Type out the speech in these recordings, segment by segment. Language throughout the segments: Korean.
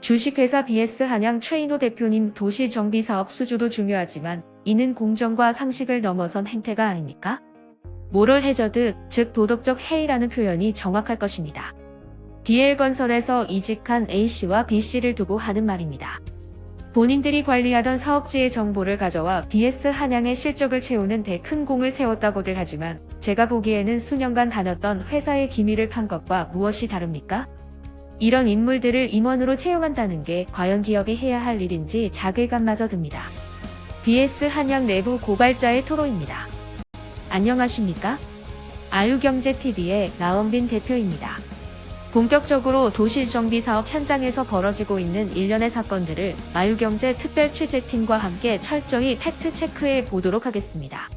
주식회사 BS 한양 최인호 대표님, 도시정비사업 수주도 중요하지만 이는 공정과 상식을 넘어선 행태가 아닙니까? 모럴 해저드, 즉 도덕적 해이라는 표현이 정확할 것입니다. DL건설에서 이직한 A씨와 B씨를 두고 하는 말입니다. 본인들이 관리하던 사업지의 정보를 가져와 BS 한양의 실적을 채우는 데 큰 공을 세웠다고들 하지만 제가 보기에는 수년간 다녔던 회사의 기밀을 판 것과 무엇이 다릅니까? 이런 인물들을 임원으로 채용한다는 게 과연 기업이 해야 할 일인지 자괴감마저 듭니다. BS 한양 내부 고발자의 토로입니다. 안녕하십니까? 아유경제TV의 나원빈 대표입니다. 본격적으로 도시정비사업 현장에서 벌어지고 있는 일련의 사건들을 아유경제 특별취재팀과 함께 철저히 팩트체크해 보도록 하겠습니다.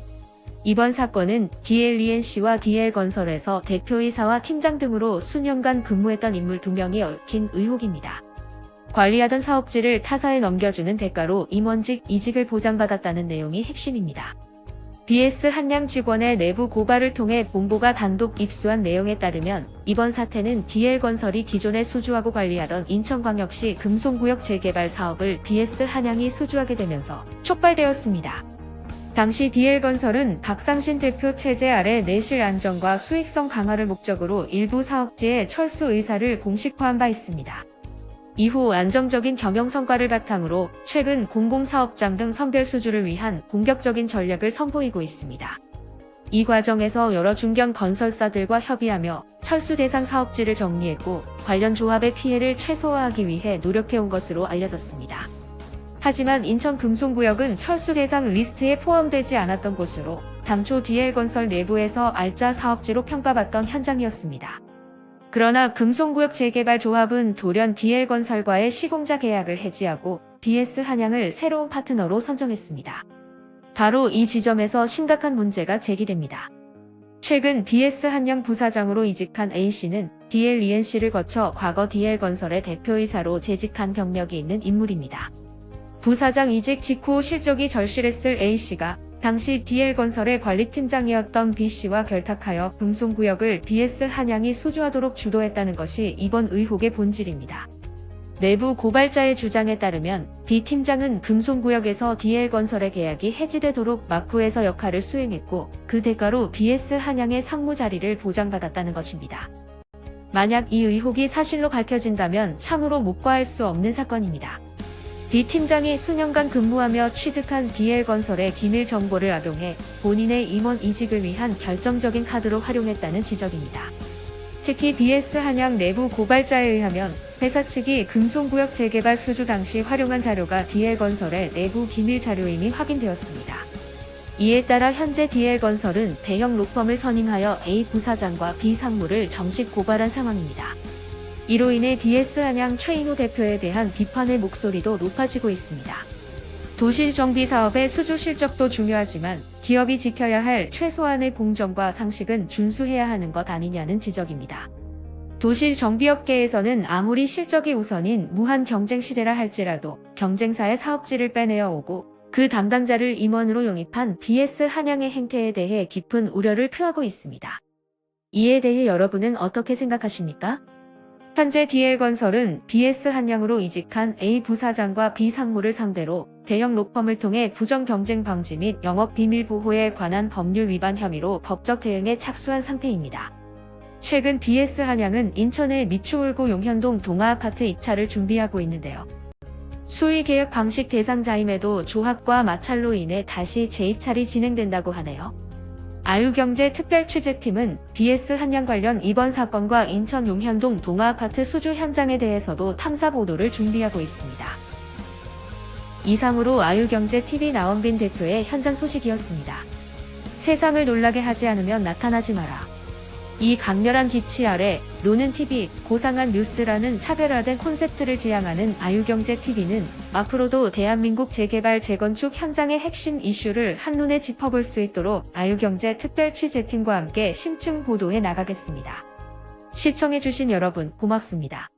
이번 사건은 DLENC와 DL건설에서 대표이사와 팀장 등으로 수년간 근무했던 인물 2명이 얽힌 의혹입니다. 관리하던 사업지를 타사에 넘겨주는 대가로 임원직 이직을 보장받았다는 내용이 핵심입니다. BS 한양 직원의 내부 고발을 통해 본부가 단독 입수한 내용에 따르면 이번 사태는 DL건설이 기존에 수주하고 관리하던 인천광역시 금송구역 재개발 사업을 BS 한양이 수주하게 되면서 촉발되었습니다. 당시 DL건설은 박상신 대표 체제 아래 내실 안정과 수익성 강화를 목적으로 일부 사업지의 철수 의사를 공식화한 바 있습니다. 이후 안정적인 경영 성과를 바탕으로 최근 공공사업장 등 선별 수주를 위한 공격적인 전략을 선보이고 있습니다. 이 과정에서 여러 중견 건설사들과 협의하며 철수 대상 사업지를 정리했고 관련 조합의 피해를 최소화하기 위해 노력해온 것으로 알려졌습니다. 하지만 인천 금송구역은 철수 대상 리스트에 포함되지 않았던 곳으로 당초 DL건설 내부에서 알짜 사업지로 평가받던 현장이었습니다. 그러나 금송구역 재개발 조합은 돌연 DL건설과의 시공자 계약을 해지하고 BS 한양을 새로운 파트너로 선정했습니다. 바로 이 지점에서 심각한 문제가 제기됩니다. 최근 BS 한양 부사장으로 이직한 A씨는 DLENC를 거쳐 과거 DL건설의 대표이사로 재직한 경력이 있는 인물입니다. 부사장 이직 직후 실적이 절실했을 A씨가 당시 DL건설의 관리팀장이었던 B씨와 결탁하여 금송구역을 BS 한양이 수주하도록 주도했다는 것이 이번 의혹의 본질입니다. 내부 고발자의 주장에 따르면 B팀장은 금송구역에서 DL건설의 계약이 해지되도록 막부에서 역할을 수행했고 그 대가로 BS 한양의 상무 자리를 보장받았다는 것입니다. 만약 이 의혹이 사실로 밝혀진다면 참으로 묵과할 수 없는 사건입니다. B팀장이 수년간 근무하며 취득한 DL건설의 기밀 정보를 악용해 본인의 임원 이직을 위한 결정적인 카드로 활용했다는 지적입니다. 특히 BS 한양 내부 고발자에 의하면 회사 측이 금송구역 재개발 수주 당시 활용한 자료가 DL건설의 내부 기밀 자료임이 확인되었습니다. 이에 따라 현재 DL건설은 대형 로펌을 선임하여 A 부사장과 B 상무를 정식 고발한 상황입니다. 이로 인해 BS 한양 최인호 대표에 대한 비판의 목소리도 높아지고 있습니다. 도시정비사업의 수주 실적도 중요하지만 기업이 지켜야 할 최소한의 공정과 상식은 준수해야 하는 것 아니냐는 지적입니다. 도시정비업계에서는 아무리 실적이 우선인 무한 경쟁 시대라 할지라도 경쟁사의 사업지를 빼내어 오고 그 담당자를 임원으로 영입한 BS 한양의 행태에 대해 깊은 우려를 표하고 있습니다. 이에 대해 여러분은 어떻게 생각하십니까? 현재 DL건설은 BS 한양으로 이직한 A 부사장과 B 상무를 상대로 대형 로펌을 통해 부정 경쟁 방지 및 영업 비밀 보호에 관한 법률 위반 혐의로 법적 대응에 착수한 상태입니다. 최근 BS 한양은 인천의 미추홀구 용현동 동아아파트 입찰을 준비하고 있는데요. 수의계약 방식 대상자임에도 조합과 마찰로 인해 다시 재입찰이 진행된다고 하네요. 아유경제 특별취재팀은 BS 한양 관련 이번 사건과 인천 용현동 동아아파트 수주 현장에 대해서도 탐사 보도를 준비하고 있습니다. 이상으로 아유경제TV 나원빈 대표의 현장 소식이었습니다. 세상을 놀라게 하지 않으면 나타나지 마라. 이 강렬한 기치 아래 노는 TV, 고상한 뉴스라는 차별화된 콘셉트를 지향하는 아유경제TV는 앞으로도 대한민국 재개발 재건축 현장의 핵심 이슈를 한눈에 짚어볼 수 있도록 아유경제 특별취재팀과 함께 심층 보도해 나가겠습니다. 시청해주신 여러분 고맙습니다.